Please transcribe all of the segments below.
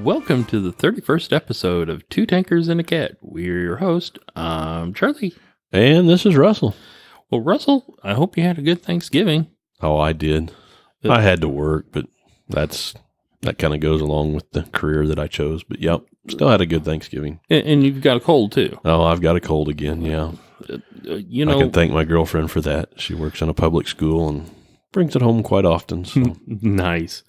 Welcome to the 31st episode of Two Tankers and a Cat. We're your host. I'm Charlie. And this is Russell. Well, Russell, I hope you had a good Thanksgiving. Oh, I did. I had to work, but that kind of goes along with the career that I chose. But yep, still had a good Thanksgiving. And you've got a cold, too. Oh, I've got a cold again, yeah. I can thank my girlfriend for that. She works in a public school and brings it home quite often. So. Nice.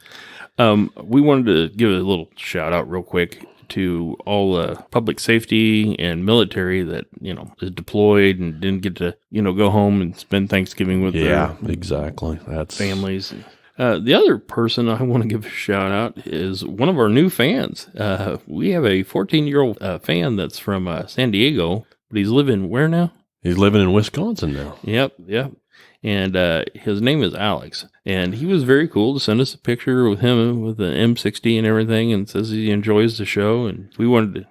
We wanted to give a little shout out real quick to all the public safety and military that, is deployed and didn't get to, go home and spend Thanksgiving with their exactly. families. The other person I want to give a shout out is one of our new fans. We have a 14-year-old fan that's from San Diego, but he's living where now? He's living in Wisconsin now. Yep. And his name is Alex. And he was very cool to send us a picture with him with the M60 and everything and says he enjoys the show. And we wanted to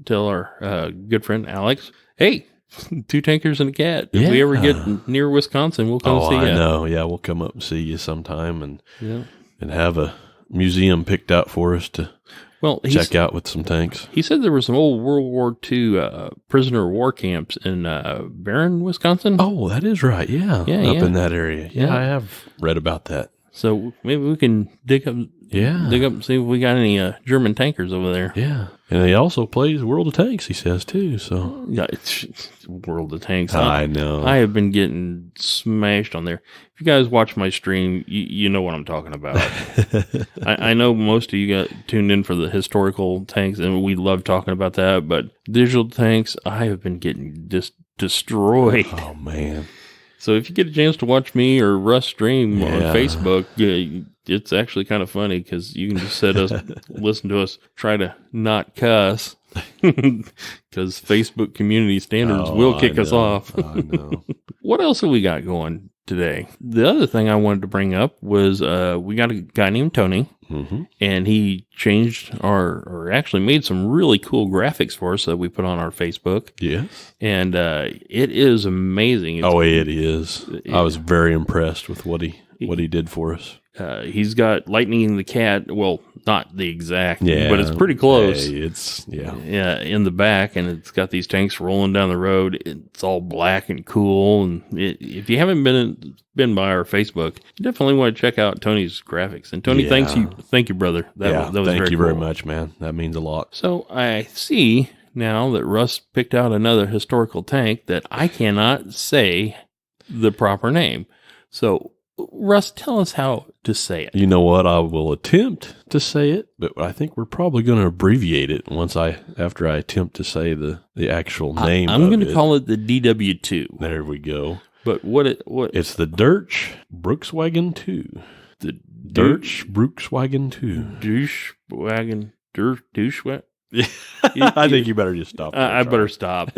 tell our good friend Alex, hey, Two Tankers and a Cat. If we ever get near Wisconsin, we'll come see you. I know. Yeah, we'll come up and see you sometime and have a museum picked out for us to check out with some tanks. He said there were some old World War II prisoner of war camps in Barron, Wisconsin. Oh, that is right. Yeah. In that area. Yeah, I have read about that. So maybe we can dig up and see if we got any German tankers over there. Yeah. And he also plays World of Tanks, he says, too. So yeah, it's World of Tanks. I know. I have been getting smashed on there. If you guys watch my stream, you know what I'm talking about. I know most of you got tuned in for the historical tanks, and we love talking about that. But digital tanks, I have been getting just destroyed. Oh, man. So if you get a chance to watch me or Russ stream on Facebook, it's actually kind of funny because you can just listen to us try to not cuss because Facebook community standards will kick us off. I know. What else have we got going today? The other thing I wanted to bring up was we got a guy named Tony, and he changed or actually made some really cool graphics for us that we put on our Facebook. Yes. And it is amazing. It is. I was very impressed with what he did for us. He's got Lightning the Cat. Well, not the exact, but it's pretty close. Hey, in the back, and it's got these tanks rolling down the road. It's all black and cool. And if you haven't been by our Facebook, you definitely want to check out Tony's graphics. And Tony, thank you, brother. That was thank you cool. very much, man. That means a lot. So I see now that Russ picked out another historical tank that I cannot say the proper name. So, Russ, tell us how to say it. You know what? I will attempt to say it, but I think we're probably going to abbreviate it after I attempt to say the actual name. I'm going to call it the DW2. There we go. But what? It's the Durchbruchswagen 2. The Durchbruchswagen 2. Douchewag. I think you better just stop. I better stop.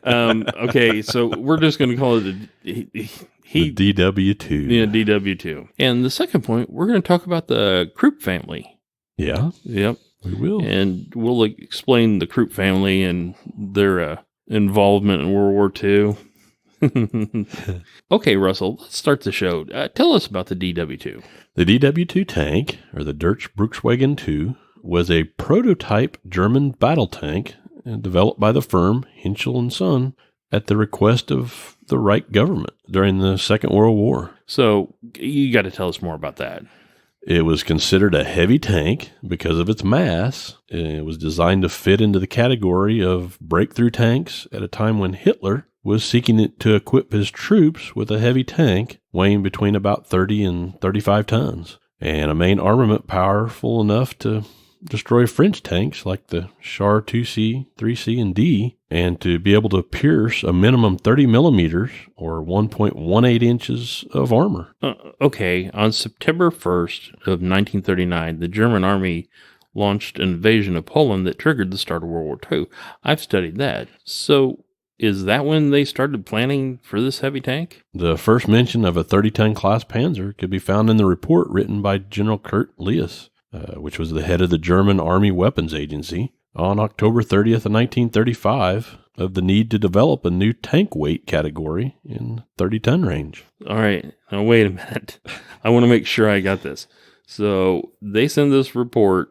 Okay, so we're just going to call it the DW2. Yeah, DW2. And the second point, we're going to talk about the Krupp family. Yeah. Yep. We will. And we'll explain the Krupp family and their involvement in World War II. Okay, Russell, let's start the show. Tell us about the DW2. The DW2 tank, or the Durchbruchswagen 2, was a prototype German battle tank developed by the firm Henschel & Son at the request of the Reich government during the Second World War. So you got to tell us more about that. It was considered a heavy tank because of its mass. It was designed to fit into the category of breakthrough tanks at a time when Hitler was seeking to equip his troops with a heavy tank weighing between about 30 and 35 tons and a main armament powerful enough to destroy French tanks like the Char 2C, 3C, and D, and to be able to pierce a minimum 30 millimeters or 1.18 inches of armor. Okay, on September 1st of 1939, the German army launched an invasion of Poland that triggered the start of World War II. I've studied that. So is that when they started planning for this heavy tank? The first mention of a 30-ton class Panzer could be found in the report written by General Kurt Liess, which was the head of the German Army Weapons Agency, on October 30th of 1935, of the need to develop a new tank weight category in 30-ton range. All right. Now, wait a minute. I want to make sure I got this. So they send this report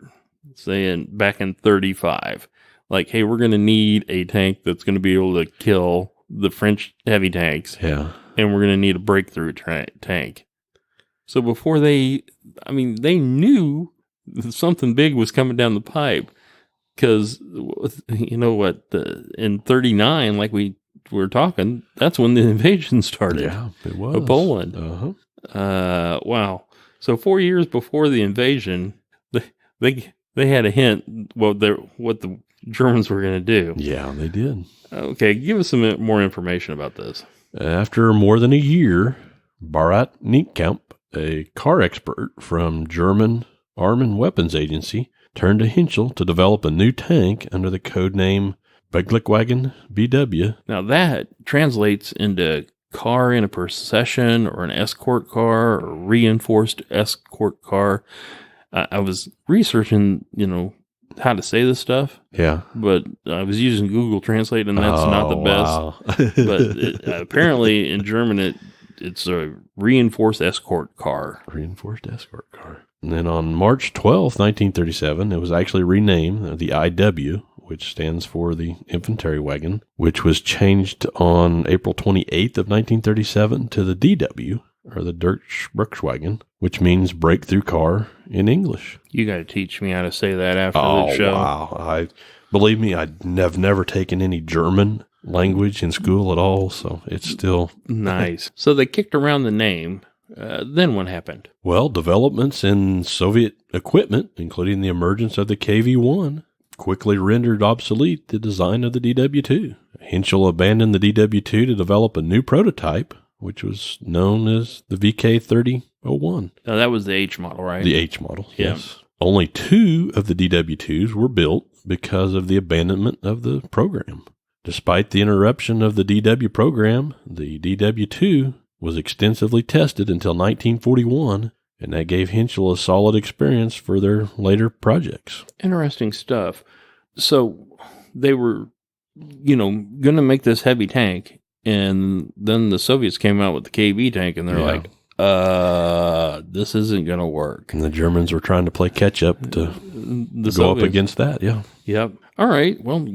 saying back in 35, like, hey, we're going to need a tank that's going to be able to kill the French heavy tanks. Yeah. And we're going to need a breakthrough tank. So before they knew something big was coming down the pipe. Because, you know what, in 39, like we were talking, that's when the invasion started. Yeah, it was. Of Poland. Wow. So 4 years before the invasion, they had a hint what the Germans were going to do. Yeah, they did. Okay, give us some more information about this. After more than a year, Barat Nietkamp, a car expert from German Arm and Weapons Agency, turned to Henschel to develop a new tank under the code name Durchbruchswagen BW. Now that translates into car in a procession or an escort car or reinforced escort car. I was researching, how to say this stuff. Yeah. But I was using Google Translate, and that's not the best. Wow. But apparently in German, it's a reinforced escort car. Reinforced escort car. And then on March 12th, 1937, it was actually renamed the IW, which stands for the infantry wagon, which was changed on April 28th of 1937 to the DW, or the Durchbruchswagen, which means breakthrough car in English. You got to teach me how to say that after the show. Wow. Believe me, I've never taken any German language in school at all, so it's still nice. So they kicked around the name. Then what happened? Well, developments in Soviet equipment, including the emergence of the KV-1, quickly rendered obsolete the design of the DW2. Henschel abandoned the DW2 to develop a new prototype, which was known as the VK3001. Now, that was the H model, right? The H model, yeah. Yes. Only 2 of the DW2s were built because of the abandonment of the program. Despite the interruption of the DW program, the DW2 was extensively tested until 1941, and that gave Henschel a solid experience for their later projects. Interesting stuff. So they were, going to make this heavy tank, and then the Soviets came out with the KB tank, and they're like, this isn't going to work. And the Germans were trying to play catch up to go up against that, yeah. Yep. All right. Well,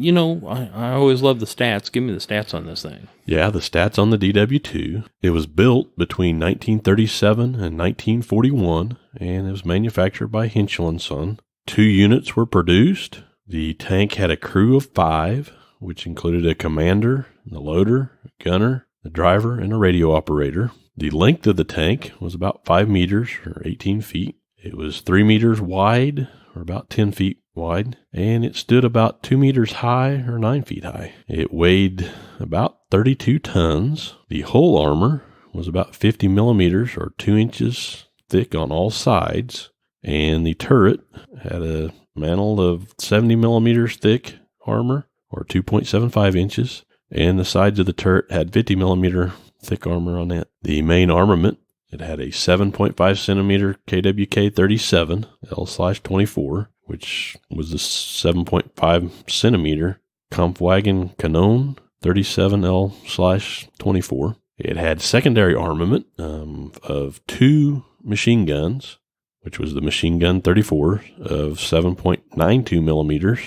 I always love the stats. Give me the stats on this thing. Yeah, the stats on the DW2. It was built between 1937 and 1941, and it was manufactured by Henschel & Son. 2 units were produced. The tank had a crew of 5, which included a commander, the loader, a gunner, the driver, and a radio operator. The length of the tank was about 5 meters, or 18 feet. It was 3 meters wide, or about 10 feet wide, and it stood about 2 meters high, or 9 feet high. It weighed about 32 tons. The hull armor was about 50 millimeters, or 2 inches thick on all sides, and the turret had a mantle of 70 millimeters thick armor, or 2.75 inches, and the sides of the turret had 50 millimeter thick armor on it. The main armament, it had a 7.5 centimeter KWK 37 L/24, which was the 7.5 centimeter Kampfwagen Kanon 37 L/24. It had secondary armament of 2 machine guns, which was the machine gun 34 of 7.92 millimeters.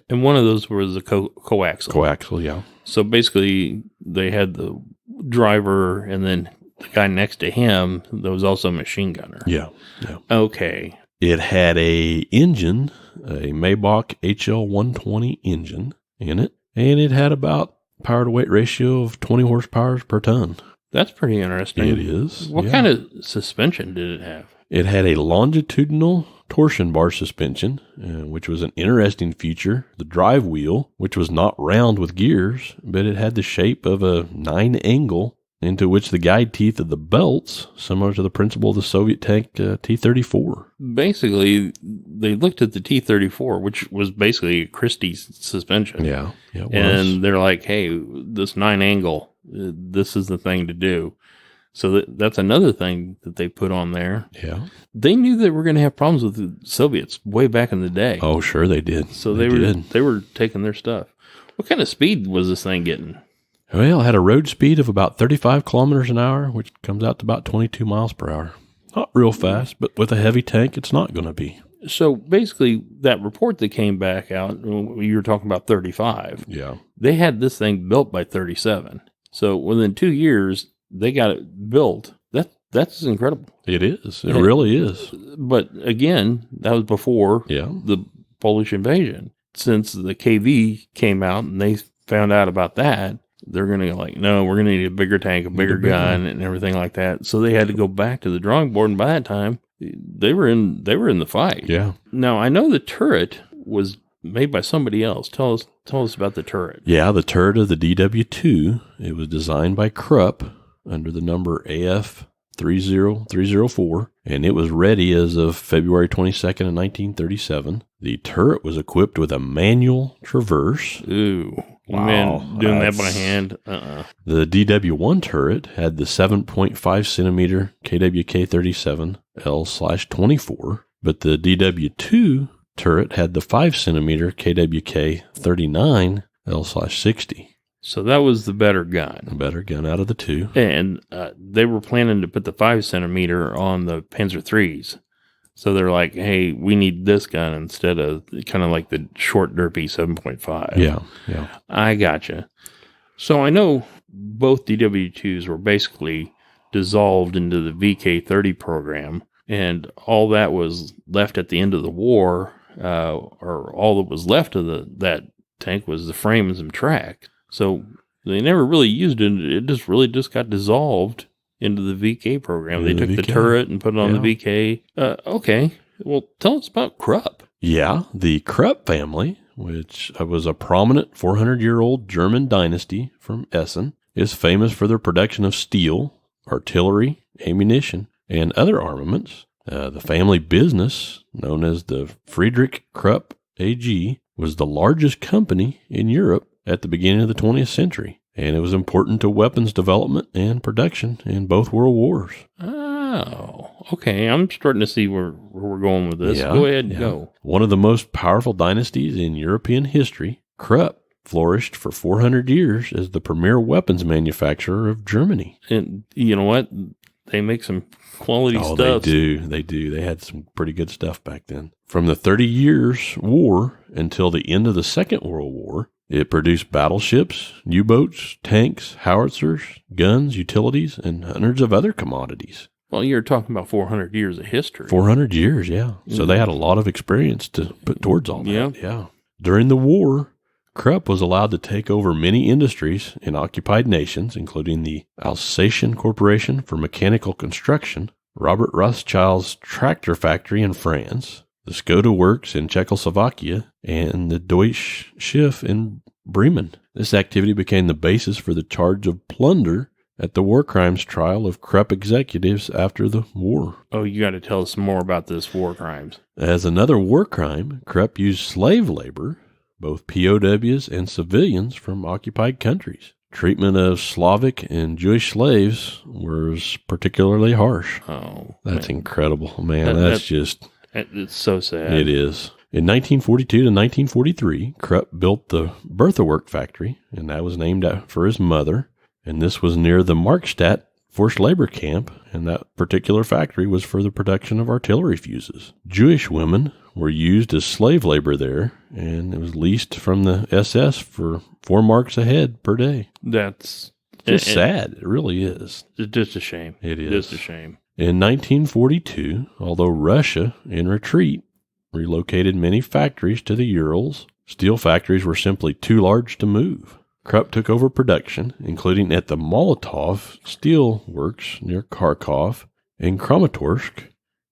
And one of those was a coaxial. Coaxial, yeah. So basically, they had the driver, and then the guy next to him that was also a machine gunner. Yeah. Okay. It had a engine, a Maybach HL120 engine in it, and it had about power to weight ratio of 20 horsepower per ton. That's pretty interesting. It is. What kind of suspension did it have? It had a longitudinal torsion bar suspension, which was an interesting feature. The drive wheel, which was not round with gears, but it had the shape of a 9 angle into which the guide teeth of the belts, similar to the principle of the Soviet tank T-34. Basically, they looked at the T-34, which was basically a Christie's suspension. Yeah, it was. And they're like, hey, this 9 angle, this is the thing to do. So that's another thing that they put on there. Yeah. They knew they were going to have problems with the Soviets way back in the day. Oh, sure they did. So they were taking their stuff. What kind of speed was this thing getting? Well, it had a road speed of about 35 kilometers an hour, which comes out to about 22 miles per hour. Not real fast, but with a heavy tank, it's not going to be. So basically, that report that came back out, you were talking about 35. Yeah. They had this thing built by 37. So within 2 years, they got it built. That's incredible. It is. It really is. But again, that was before Yeah. the Polish invasion. Since the KV came out and they found out about that, they're going to like, no, we're going to need a bigger tank, a bigger gun, and everything like that. So they had to go back to the drawing board. And by that time, they were in the fight. Yeah. Now I know the turret was made by somebody else. Tell us about the turret. Yeah, the turret of the DW2. It was designed by Krupp under the number AF 30304, and it was ready as of February 22nd of 1937. The turret was equipped with a manual traverse. Ooh. Wow, Man, doing that by hand? The DW1 turret had the 7.5 centimeter KWK-37 L/24, but the DW2 turret had the 5 centimeter KWK-39 L/60. So that was the better gun. A better gun out of the two. And they were planning to put the 5 centimeter on the Panzer IIIs. So they're like, hey, we need this gun instead of kind of like the short, derpy 7.5. Yeah. I gotcha. So I know both DW2s were basically dissolved into the VK-30 program, and all that was left at the end of the war, or all that was left of that tank was the frame and some track. So they never really used it. It just got dissolved into the VK program. They took the turret and put it on the VK. Okay. Well, tell us about Krupp. Yeah, the Krupp family, which was a prominent 400-year-old German dynasty from Essen, is famous for their production of steel, artillery, ammunition, and other armaments. The family business, known as the Friedrich Krupp AG, was the largest company in Europe at the beginning of the 20th century, and it was important to weapons development and production in both world wars. Oh, okay. I'm starting to see where we're going with this. Yeah, go ahead and go. One of the most powerful dynasties in European history, Krupp flourished for 400 years as the premier weapons manufacturer of Germany. And you know what? They make some quality stuff. They do. They had some pretty good stuff back then. From the 30 Years' War until the end of the Second World War, it produced battleships, U-boats, tanks, howitzers, guns, utilities, and hundreds of other commodities. Well, you're talking about 400 years of history. 400 years, yeah. So they had a lot of experience to put towards all that. Yeah. During the war, Krupp was allowed to take over many industries in occupied nations, including the Alsatian Corporation for Mechanical Construction, Robert Rothschild's tractor factory in France, the Skoda Works in Czechoslovakia, and the Deutsche Schiff in Bremen. This activity became the basis for the charge of plunder at the war crimes trial of Krupp executives after the war. Oh, you got to tell us some more about this war crimes. As another war crime, Krupp used slave labor, both POWs and civilians from occupied countries. Treatment of Slavic and Jewish slaves was particularly harsh. Oh, that's incredible, man. It's so sad. It is. In 1942 to 1943, Krupp built the Bertha Work factory, and that was named for his mother. And this was near the Markstadt forced labor camp, and that particular factory was for the production of artillery fuses. Jewish women were used as slave labor there, and it was leased from the SS for 4 marks a head per day. That's just sad. It really is. It's just a shame. It is. Just a shame. In 1942, although Russia, in retreat, relocated many factories to the Urals, steel factories were simply too large to move. Krupp took over production, including at the Molotov Steel Works near Kharkov and Kramatorsk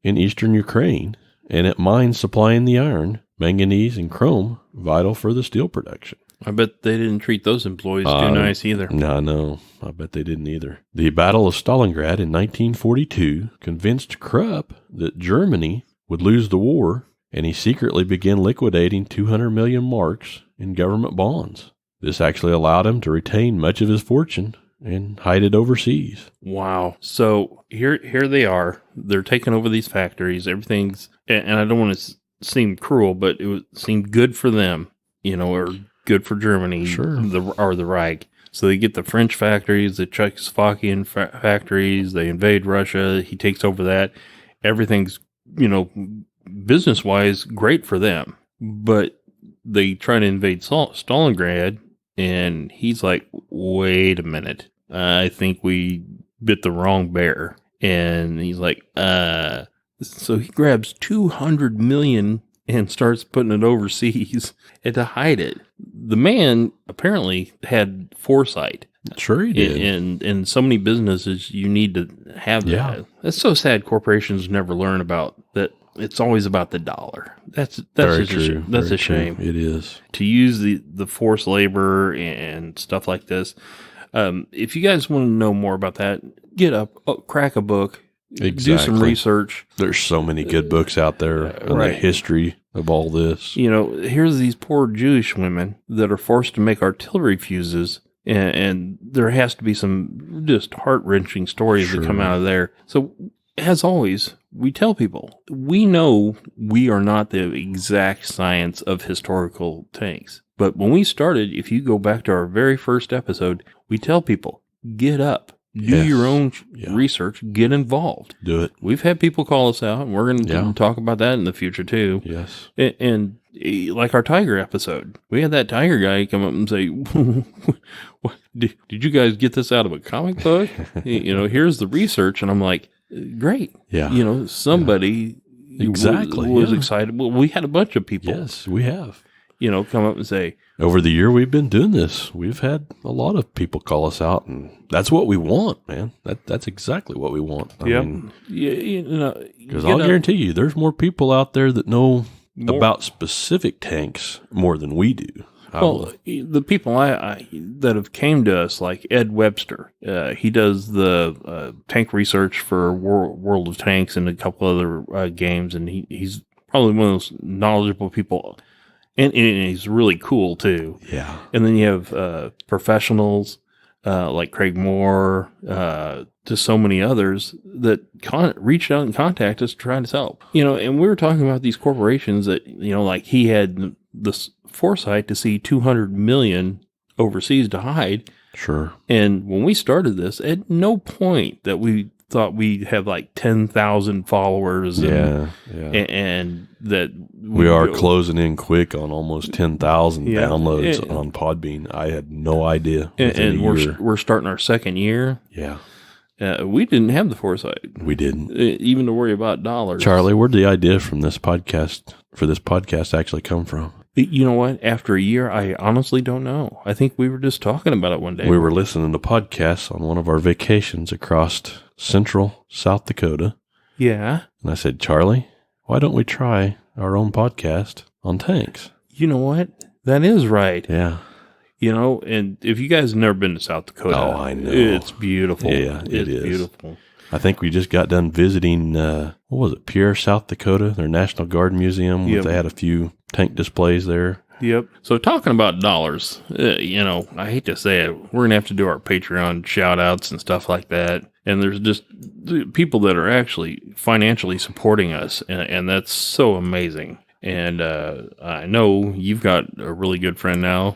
in eastern Ukraine, and at mines supplying the iron, manganese, and chrome vital for the steel production. I bet they didn't treat those employees too nice either. No, I bet they didn't either. The Battle of Stalingrad in 1942 convinced Krupp that Germany would lose the war, and he secretly began liquidating 200 million marks in government bonds. This actually allowed him to retain much of his fortune and hide it overseas. Wow. So here they are. They're taking over these factories. Everything's, and I don't want to seem cruel, but it seemed good for them, or good for Germany, sure, or the Reich. So they get the French factories, the Czechoslovakian factories. They invade Russia. He takes over that. Everything's, business-wise, great for them. But they try to invade Stalingrad, and he's like, wait a minute. I think we bit the wrong bear. And he's like, So he grabs 200 million and starts putting it overseas and to hide it. The man apparently had foresight. Sure he did. In so many businesses, you need to have that. Yeah. That's so sad corporations never learn about that. It's always about the dollar. That's Very just true. That's Very a shame. true. It is. To use the forced labor and stuff like this. If you guys want to know more about that, get up, crack a book, do some research. There's so many good books out there on the history of all this. You know, here's these poor Jewish women that are forced to make artillery fuses, and there has to be some just heart-wrenching stories that come out of there. So, as always, we tell people, we know we are not the exact science of historical tanks. But when we started, if you go back to our very first episode, we tell people, get up. Do your own research. Get involved. Do it. We've had people call us out, and we're going to talk about that in the future, too. Yes. And like our tiger episode, we had that tiger guy come up and say, did you guys get this out of a comic book? Here's the research. And I'm like, great. Yeah. Somebody was excited. Well, we had a bunch of people. Yes, we have. Come up and say, over the year we've been doing this, we've had a lot of people call us out, and that's what we want, man. That's exactly what we want. I mean, because I'll guarantee you, there's more people out there that know about specific tanks more than we do. Well, the people that have came to us, like Ed Webster, he does the tank research for World of Tanks and a couple other games, and he's probably one of those knowledgeable people. And he's really cool, too. Yeah. And then you have professionals like Craig Moore, to so many others that reached out and contacted us trying to help. And we were talking about these corporations that, like he had this foresight to see 200 million overseas to hide. Sure. And when we started this, at no point that we thought we'd have like 10,000 followers. And that we are closing in quick on almost 10,000 downloads on Podbean. I had no idea. And we're starting our second year. Yeah. We didn't have the foresight. We didn't. Even to worry about dollars. Charlie, where'd the idea for this podcast actually come from? You know what? After a year, I honestly don't know. I think we were just talking about it one day. We were listening to podcasts on one of our vacations across central South Dakota. Yeah. And I said, Charlie, why don't we try our own podcast on tanks? You know what? That is right. Yeah. And if you guys have never been to South Dakota, I know. It's beautiful. Yeah, it is beautiful. I think we just got done visiting, Pierre, South Dakota, their National Guard Museum. Yep. They had a few tank displays there. Yep. So talking about dollars, I hate to say it, we're going to have to do our Patreon shout outs and stuff like that. And there's just people that are actually financially supporting us. And that's so amazing. And I know you've got a really good friend now.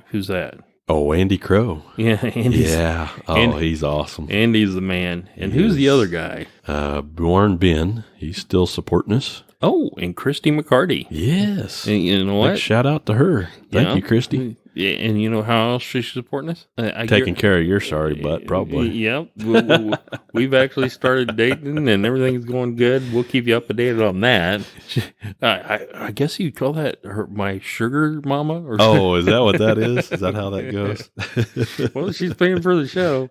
Who's that? Oh, Andy Crow. Yeah, Andy's. Yeah. Oh, he's awesome. Andy's the man. And who's the other guy? Bjorn Ben. He's still supporting us. Oh, and Christy McCarty. Yes. And you know what? Big shout out to her. Thank you, Christy. Yeah, and you know how else she's supporting us? Taking care of your sorry butt, probably. Yep. We've actually started dating, and everything's going good. We'll keep you up to date on that. I guess you call that my sugar mama? Or is that what that is? Is that how that goes? Well, she's paying for the show.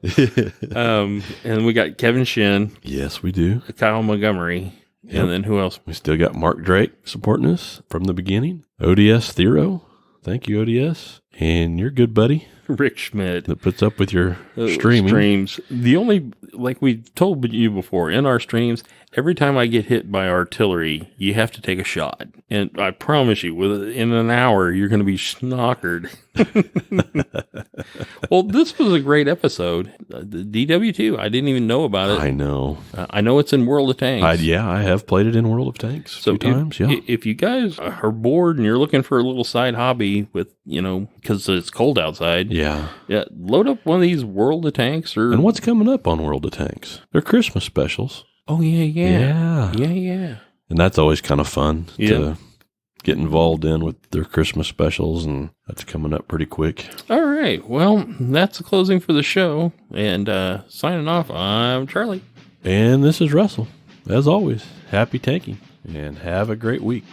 And we got Kevin Shin. Yes, we do. Kyle Montgomery. Yep. And then who else? We still got Mark Drake supporting us from the beginning. ODS Thero. Thank you, ODS. And your good buddy, Rick Schmidt, that puts up with your streams. The only, like we told you before, in our streams, every time I get hit by artillery, you have to take a shot. And I promise you, in an hour, you're going to be snockered. Well, this was a great episode. The DW2, I didn't even know about it. I know. I know it's in World of Tanks. I have played it in World of Tanks a few times. Yeah. If you guys are bored and you're looking for a little side hobby with, because it's cold outside. Yeah. Load up one of these World of Tanks. And what's coming up on World of Tanks? They're Christmas specials. Oh, yeah. And that's always kind of fun Yeah. to get involved in with their Christmas specials, and that's coming up pretty quick. All right. Well, that's the closing for the show. And signing off, I'm Charlie. And this is Russell. As always, happy tanking and have a great week.